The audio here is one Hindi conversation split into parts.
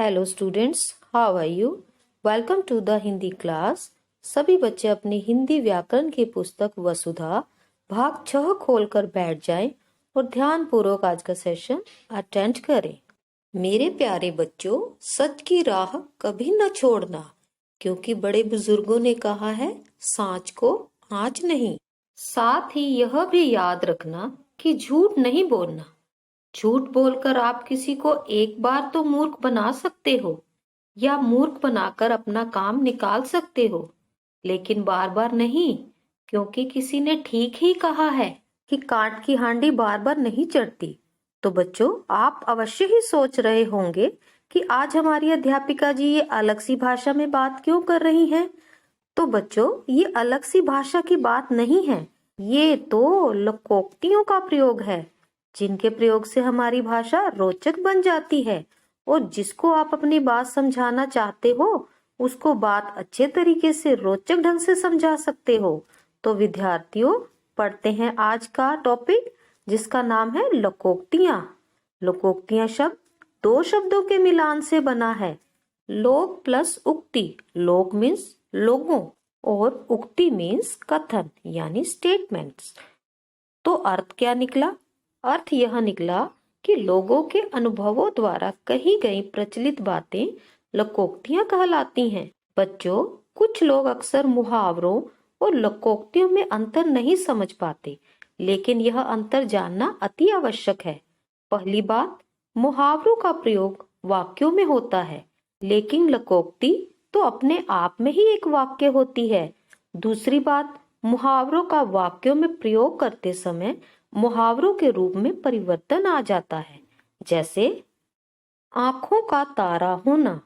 Hello students, how are you? Welcome to the Hindi class. सभी बच्चे अपनी हिंदी व्याकरण की पुस्तक वसुधा भाग 6 खोलकर बैठ जाएं और ध्यान पूर्वक आज का सेशन अटेंड करें। मेरे प्यारे बच्चों, सच की राह कभी न छोड़ना, क्योंकि बड़े बुजुर्गों ने कहा है, सांच को आँच नहीं। साथ ही यह भी याद रखना कि झूठ नहीं बोलना। झूठ बोलकर आप किसी को एक बार तो मूर्ख बना सकते हो या मूर्ख बनाकर अपना काम निकाल सकते हो, लेकिन बार बार नहीं, क्योंकि किसी ने ठीक ही कहा है कि काठ की हांडी बार बार नहीं चढ़ती। तो बच्चों, आप अवश्य ही सोच रहे होंगे कि आज हमारी अध्यापिका जी ये अलग सी भाषा में बात क्यों कर रही हैं। तो बच्चों, ये अलग सी भाषा की बात नहीं है, ये तो लोकोक्तियों का प्रयोग है, जिनके प्रयोग से हमारी भाषा रोचक बन जाती है और जिसको आप अपनी बात समझाना चाहते हो उसको बात अच्छे तरीके से रोचक ढंग से समझा सकते हो। तो विद्यार्थियों, पढ़ते हैं आज का टॉपिक, जिसका नाम है लोकोक्तियां। लोकोक्तियां शब्द दो शब्दों के मिलान से बना है, लोक प्लस उक्ति। लोक मीन्स लोगों और उक्ति मीन्स कथन यानी स्टेटमेंट्स। तो अर्थ क्या निकला? अर्थ यह निकला कि लोगों के अनुभवों द्वारा कही गई प्रचलित बातें लोकोक्तियां कहलाती हैं। बच्चों, कुछ लोग अक्सर मुहावरों और लोकोक्तियों में अंतर नहीं समझ पाते, लेकिन यह अंतर जानना अति आवश्यक है। पहली बात, मुहावरों का प्रयोग वाक्यों में होता है, लेकिन लोकोक्ति तो अपने आप में ही एक वाक्य होती है। दूसरी बात, मुहावरों का वाक्यों में प्रयोग करते समय मुहावरों के रूप में परिवर्तन आ जाता है। जैसे आंखों का तारा होना,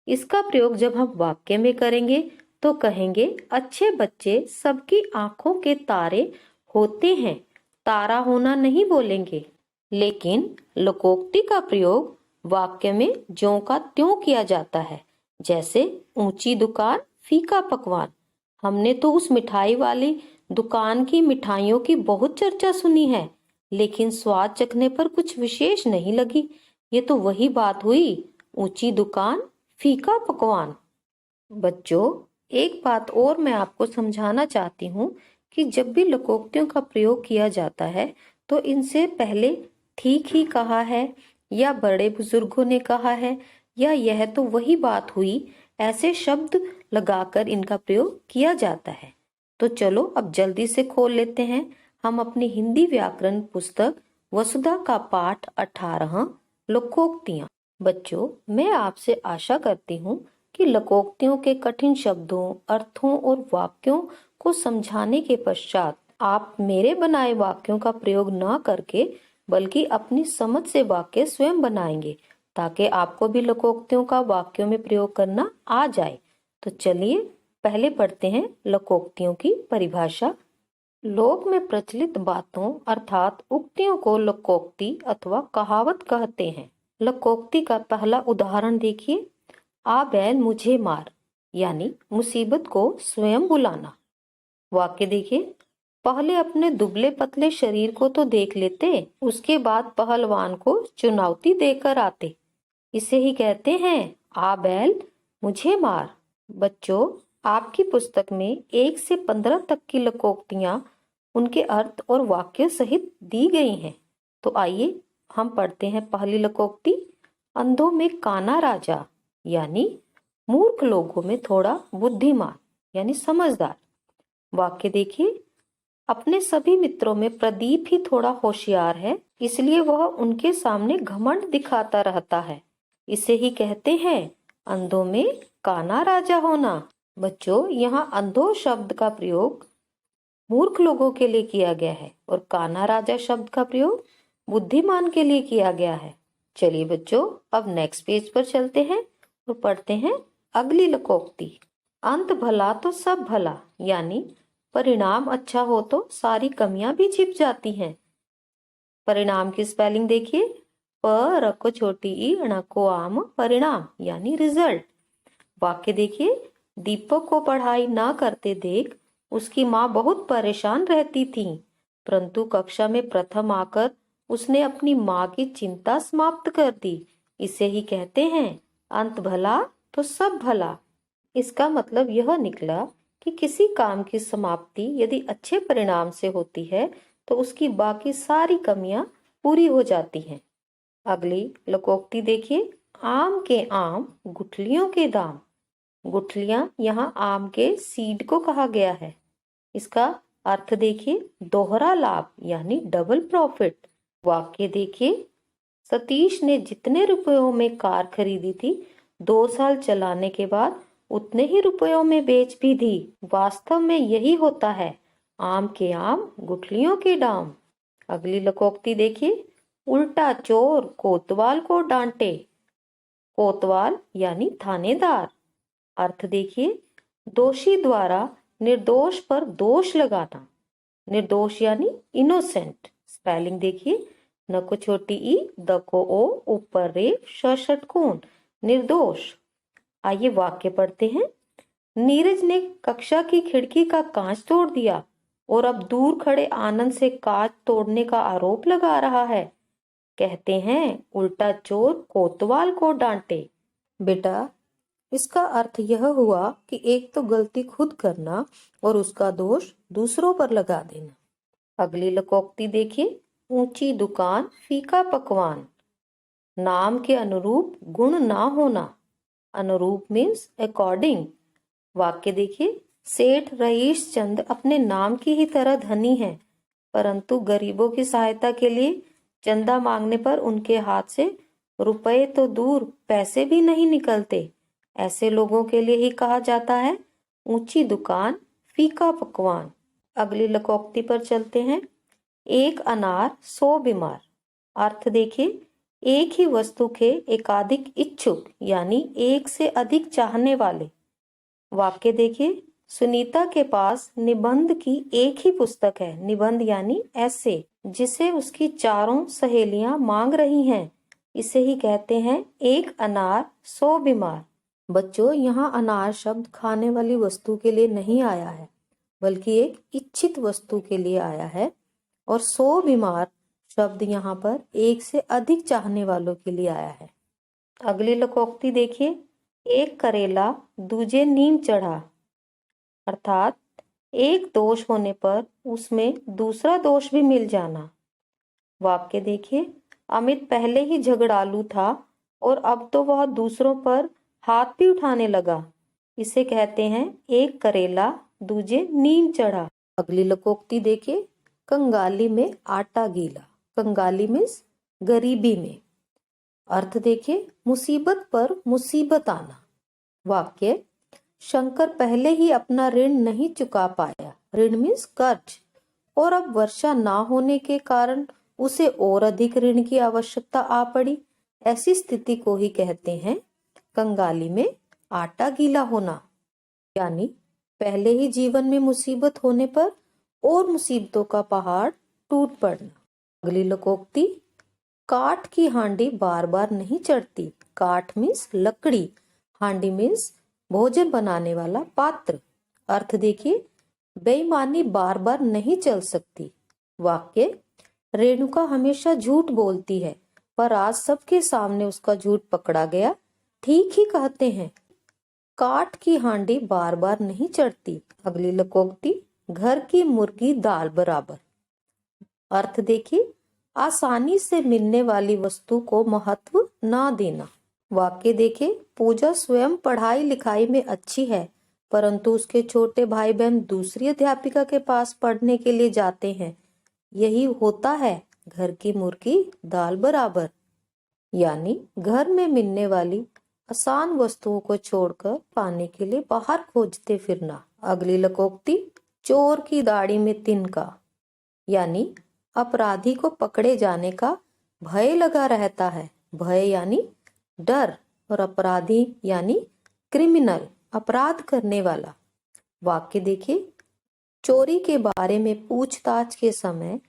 इसका प्रयोग जब हम वाक्य में करेंगे तो कहेंगे, अच्छे बच्चे सबकी आंखों के तारे होते हैं। तारा होना नहीं बोलेंगे। लेकिन लोकोक्ति का प्रयोग वाक्य में ज्यों का त्यों किया जाता है। जैसे ऊंची दुकान फीका पकवान। हमने तो उस मिठाई वाली दुकान की मिठाइयों की बहुत चर्चा सुनी है, लेकिन स्वाद चखने पर कुछ विशेष नहीं लगी। ये तो वही बात हुई, ऊंची दुकान फीका पकवान। बच्चों, एक बात और मैं आपको समझाना चाहती हूँ कि जब भी लोकोक्तियों का प्रयोग किया जाता है तो इनसे पहले ठीक ही कहा है या बड़े बुजुर्गों ने कहा है या यह तो वही बात हुई, ऐसे शब्द लगाकर इनका प्रयोग किया जाता है। तो चलो अब जल्दी से खोल लेते हैं हम अपनी हिंदी व्याकरण पुस्तक वसुधा का पाठ 18 लोकोक्तियां। बच्चों, मैं आपसे आशा करती हूँ कि लोकोक्तियों के कठिन शब्दों, अर्थों और वाक्यों को समझाने के पश्चात आप मेरे बनाए वाक्यों का प्रयोग न करके बल्कि अपनी समझ से वाक्य स्वयं बनाएंगे, ताकि आपको भी लोकोक्तियों का वाक्यों में प्रयोग करना आ जाए। तो चलिए पहले पढ़ते हैं लोकोक्तियों की परिभाषा। लोक में प्रचलित बातों अर्थात उक्तियों को लोकोक्ति अथवा कहावत कहते हैं। लोकोक्ति का पहला उदाहरण देखिए, आ बैल मुझे मार, यानी मुसीबत को स्वयं बुलाना। वाक्य देखिए, पहले अपने दुबले पतले शरीर को तो देख लेते, उसके बाद पहलवान को चुनौती देकर आते। इसे ही कहते हैं आ बैल मुझे मार। बच्चों, आपकी पुस्तक में 1 से 15 तक की लोकोक्तियां उनके अर्थ और वाक्य सहित दी गई हैं। तो आइए हम पढ़ते हैं पहली लोकोक्ति, अंधों में काना राजा, यानी मूर्ख लोगों में थोड़ा बुद्धिमान यानी समझदार। वाक्य देखिए, अपने सभी मित्रों में प्रदीप ही थोड़ा होशियार है, इसलिए वह उनके सामने घमंड दिखाता रहता है। इसे ही कहते हैं अंधों में काना राजा होना। बच्चों, यहाँ अंधो शब्द का प्रयोग मूर्ख लोगों के लिए किया गया है और काना राजा शब्द का प्रयोग बुद्धिमान के लिए किया गया है। चलिए बच्चों, अब नेक्स्ट पेज पर चलते हैं और पढ़ते हैं अगली लोकोक्ति। अंत भला तो सब भला, यानी परिणाम अच्छा हो तो सारी कमियां भी छिप जाती हैं। परिणाम की स्पेलिंग देखिए, प रको छोटी ई णको आम, परिणाम यानी रिजल्ट। वाक्य देखिए, दीपक को पढ़ाई ना करते देख उसकी माँ बहुत परेशान रहती थी, परंतु कक्षा में प्रथम आकर उसने अपनी माँ की चिंता समाप्त कर दी। इसे ही कहते हैं अंत भला तो सब भला। इसका मतलब यह निकला कि किसी काम की समाप्ति यदि अच्छे परिणाम से होती है तो उसकी बाकी सारी कमियां पूरी हो जाती हैं। अगली लोकोक्ति देखिए, आम के आम गुठलियों के दाम। गुठलियां यहाँ आम के सीड को कहा गया है। इसका अर्थ देखिए, दोहरा लाभ यानी डबल प्रॉफिट। वाक्य देखिए, सतीश ने जितने रुपयों में कार खरीदी थी 2 साल चलाने के बाद उतने ही रुपयों में बेच भी दी। वास्तव में यही होता है, आम के आम गुठलियों के दाम। अगली लोकोक्ति देखिए, उल्टा चोर कोतवाल को डांटे। कोतवाल यानी थानेदार। अर्थ देखिए, दोषी द्वारा निर्दोष पर दोष लगाना। निर्दोष यानी इनोसेंट। स्पेलिंग देखिए, न को छोटी ई, द को ओ, ऊपर रे, षटकोण, निर्दोष। आइए वाक्य पढ़ते हैं। नीरज ने कक्षा की खिड़की का कांच तोड़ दिया और अब दूर खड़े आनंद से कांच तोड़ने का आरोप लगा रहा है। कहते हैं, उल्टा चोर कोतवाल को डांटे। बेटा, इसका अर्थ यह हुआ कि एक तो गलती खुद करना और उसका दोष दूसरों पर लगा देना। अगली लोकोक्ति देखिए, ऊंची दुकान फीका पकवान। नाम के अनुरूप गुण ना होना। अनुरूप मीन्स अकॉर्डिंग। वाक्य देखिए, सेठ रईस चंद अपने नाम की ही तरह धनी है, परंतु गरीबों की सहायता के लिए चंदा मांगने पर उनके हाथ से रुपए तो दूर पैसे भी नहीं निकलते। ऐसे लोगों के लिए ही कहा जाता है ऊंची दुकान फीका पकवान। अगली लोकोक्ति पर चलते हैं। एक अनार 100 बीमार। अर्थ देखिए, एक ही वस्तु के एकाधिक इच्छुक यानी एक से अधिक चाहने वाले। वाक्य देखिए, सुनीता के पास निबंध की एक ही पुस्तक है। निबंध यानी ऐसे, जिसे उसकी चारों सहेलियां मांग रही हैं। इसे ही कहते हैं एक अनार 100 बीमार। बच्चों, यहाँ अनार शब्द खाने वाली वस्तु के लिए नहीं आया है, बल्कि एक इच्छित वस्तु के लिए आया है। और 100 बीमार शब्द यहाँ पर एक से अधिक चाहने वालों के लिए आया है। अगली लोकोक्ति देखिए, एक करेला दूजे नीम चढ़ा। अर्थात एक दोष होने पर उसमें दूसरा दोष भी मिल जाना। वाक्य देखिए, अमित पहले ही झगड़ालू था और अब तो वह दूसरों पर हाथ भी उठाने लगा। इसे कहते हैं एक करेला दूजे नीम चढ़ा। अगली लोकोक्ति देखिए, कंगाली में आटा गीला। कंगाली मीन्स गरीबी में। अर्थ देखिए, मुसीबत पर मुसीबत आना। वाक्य, शंकर पहले ही अपना ऋण नहीं चुका पाया। ऋण मीन्स कर्ज, और अब वर्षा ना होने के कारण उसे और अधिक ऋण की आवश्यकता आ पड़ी। ऐसी स्थिति को ही कहते हैं कंगाली में आटा गीला होना, यानी पहले ही जीवन में मुसीबत होने पर और मुसीबतों का पहाड़ टूट पड़ना। अगली लोकोक्ति, काठ की हांडी बार बार नहीं चढ़ती। काठ मीन्स लकड़ी, हांडी मीन्स भोजन बनाने वाला पात्र। अर्थ देखिए, बेईमानी बार बार नहीं चल सकती। वाक्य, रेणुका हमेशा झूठ बोलती है, पर आज सबके सामने उसका झूठ पकड़ा गया। ठीक ही कहते हैं, काठ की हांडी बार बार नहीं चढ़ती। अगली लोकोक्ति, घर की मुर्गी दाल बराबर। अर्थ देखिए, आसानी से मिलने वाली वस्तु को महत्व ना देना। वाक्य देखिए, पूजा स्वयं पढ़ाई लिखाई में अच्छी है, परंतु उसके छोटे भाई बहन दूसरी अध्यापिका के पास पढ़ने के लिए जाते हैं। यही होता है घर की मुर्गी दाल बराबर, यानी घर में मिलने वाली आसान वस्तुओं को छोड़कर पाने के लिए बाहर खोजते फिरना। अगली लोकोक्ति, चोर की दाढ़ी में तिनका, यानी अपराधी को पकड़े जाने का भय लगा रहता है। भय यानी डर, और अपराधी यानी क्रिमिनल, अपराध करने वाला। वाक्य देखिए, चोरी के बारे में पूछताछ के समय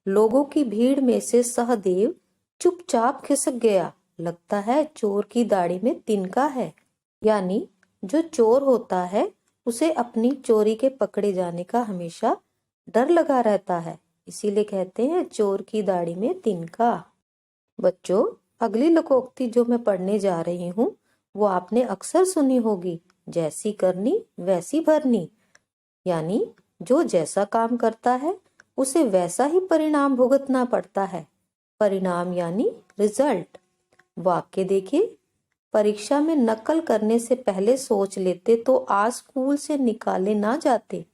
लोगों की भीड़ में से सहदेव चुपचाप खिसक गया। लगता है चोर की दाढ़ी में तिनका है, यानी जो चोर होता है उसे अपनी चोरी के पकड़े जाने का हमेशा डर लगा रहता है, इसीलिए कहते हैं चोर की दाढ़ी में तिनका। बच्चों, अगली लोकोक्ति जो मैं पढ़ने जा रही हूँ वो आपने अक्सर सुनी होगी, जैसी करनी वैसी भरनी। यानी जो जैसा काम करता है उसे वैसा ही परिणाम भुगतना पड़ता है। परिणाम यानी रिजल्ट। वाक्य देखिए, परीक्षा में नकल करने से पहले सोच लेते तो आज स्कूल से निकाले ना जाते।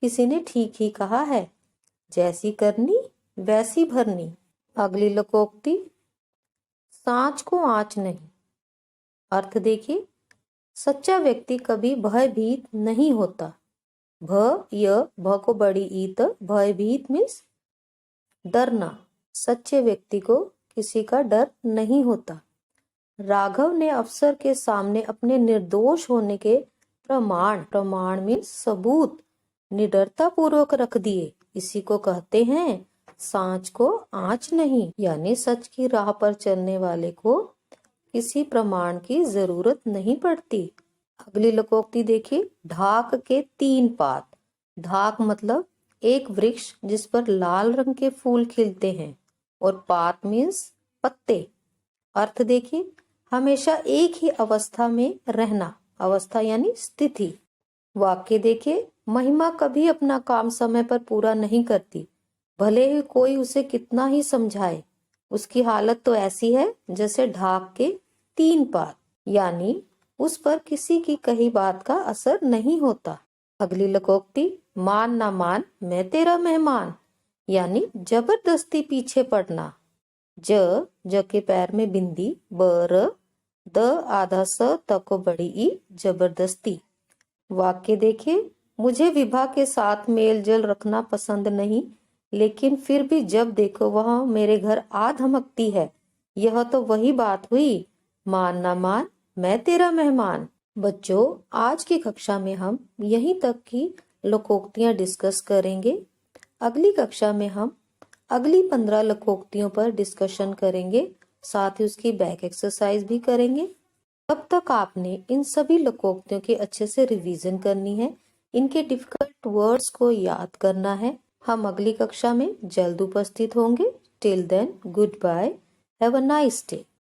किसी ने ठीक ही कहा है, जैसी करनी वैसी भरनी। अगली लोकोक्ति, सांच को आंच नहीं। अर्थ देखिए, सच्चा व्यक्ति कभी भयभीत नहीं होता। भ को बड़ी ईत, भयभीत मीन्स डरना। सच्चे व्यक्ति को किसी का डर नहीं होता। राघव ने अफसर के सामने अपने निर्दोष होने के प्रमाण मीन्स सबूत निडरता पूर्वक रख दिए। इसी को कहते हैं सांच को आंच नहीं। यानी सच की राह पर चलने वाले को किसी प्रमाण की जरूरत नहीं पड़ती। अगली लोकोक्ति देखिए, ढाक के 3 पात। ढाक मतलब एक वृक्ष जिस पर लाल रंग के फूल खिलते हैं, और पात मीन्स पत्ते। अर्थ देखिए, हमेशा एक ही अवस्था में रहना। अवस्था यानी स्थिति। वाक्य देखिए, महिमा कभी अपना काम समय पर पूरा नहीं करती, भले ही कोई उसे कितना ही समझाए। उसकी हालत तो ऐसी है जैसे ढाक के 3 पात, यानी उस पर किसी की कही बात का असर नहीं होता। अगली लोकोक्ति, मान ना मान मैं तेरा मेहमान। यानी जबरदस्ती पीछे पड़ना। ज के पैर में बिंदी, बर, द आधा स त को बड़ी ई, जबरदस्ती। वाक्य देखिए, मुझे विभा के साथ मेल जोल रखना पसंद नहीं, लेकिन फिर भी जब देखो वह मेरे घर आ धमकती है। यह तो वही बात हुई, मान ना मान मैं तेरा मेहमान। बच्चों, आज की कक्षा में हम यहीं तक की लोकोक्तियां डिस्कस करेंगे। अगली कक्षा में हम अगली 15 लोकोक्तियों पर डिस्कशन करेंगे, साथ ही उसकी बैक एक्सरसाइज भी करेंगे। तब तक आपने इन सभी लोकोक्तियों की अच्छे से रिवीजन करनी है, इनके डिफिकल्ट वर्ड्स को याद करना है। हम अगली कक्षा में जल्द उपस्थित होंगे। Till then, good bye, have a nice day.